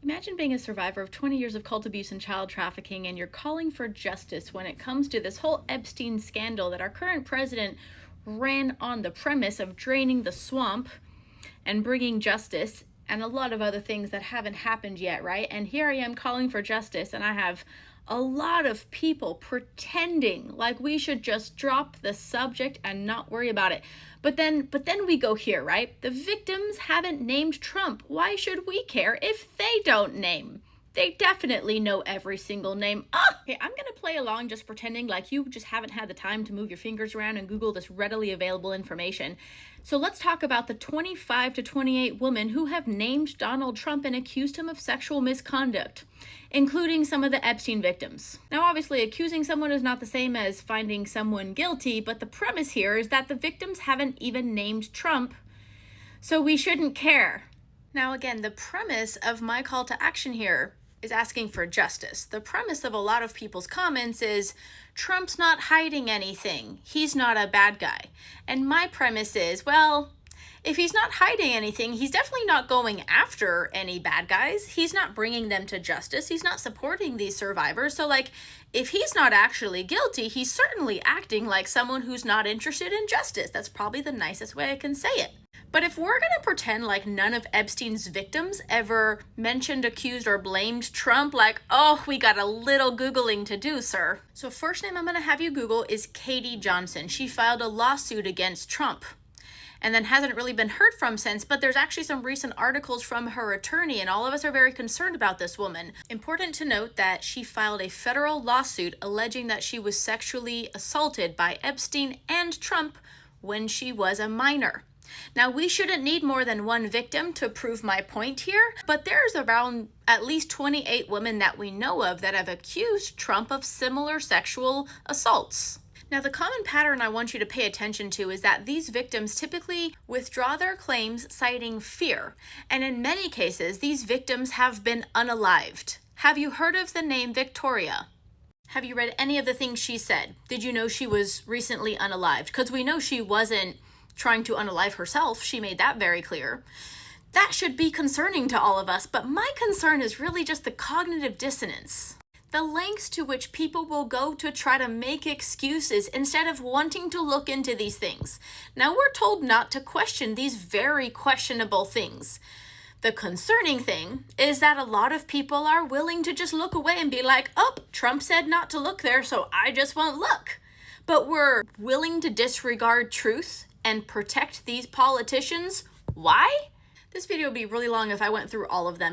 Imagine being a survivor of 20 years of cult abuse and child trafficking, and you're calling for justice when it comes to this whole Epstein scandal that our current president ran on the premise of draining the swamp and bringing justice and a lot of other things that haven't happened yet, right? And here I am calling for justice, and I have a lot of people pretending like we should just drop the subject and not worry about it. But then we go here, right? The victims haven't named Trump. Why should we care if they don't name? They definitely know every single name. Okay, I'm gonna play along just pretending like you just haven't had the time to move your fingers around and Google this readily available information. So let's talk about the 25 to 28 women who have named Donald Trump and accused him of sexual misconduct, including some of the Epstein victims. Now, obviously, accusing someone is not the same as finding someone guilty, but the premise here is that the victims haven't even named Trump, so we shouldn't care. Now, again, the premise of my call to action here is asking for justice. The premise of a lot of people's comments is Trump's not hiding anything. He's not a bad guy. And my premise is, well, if he's not hiding anything, he's definitely not going after any bad guys. He's not bringing them to justice. He's not supporting these survivors. So, if he's not actually guilty, he's certainly acting like someone who's not interested in justice. That's probably the nicest way I can say it. But if we're going to pretend like none of Epstein's victims ever mentioned, accused, or blamed Trump, we got a little Googling to do, sir. So first name I'm going to have you Google is Katie Johnson. She filed a lawsuit against Trump and then hasn't really been heard from since, but there's actually some recent articles from her attorney, and all of us are very concerned about this woman. Important to note that she filed a federal lawsuit alleging that she was sexually assaulted by Epstein and Trump when she was a minor. Now, we shouldn't need more than one victim to prove my point here, but there's around at least 28 women that we know of that have accused Trump of similar sexual assaults. Now, the common pattern I want you to pay attention to is that these victims typically withdraw their claims citing fear, and in many cases, these victims have been unalived. Have you heard of the name Victoria? Have you read any of the things she said? Did you know she was recently unalived? Because we know she wasn't trying to unalive herself. She made that very clear. That should be concerning to all of us, but my concern is really just the cognitive dissonance. The lengths to which people will go to try to make excuses instead of wanting to look into these things. Now, we're told not to question these very questionable things. The concerning thing is that a lot of people are willing to just look away and be like, oh, Trump said not to look there, so I just won't look. But we're willing to disregard truth and protect these politicians. Why? This video would be really long if I went through all of them.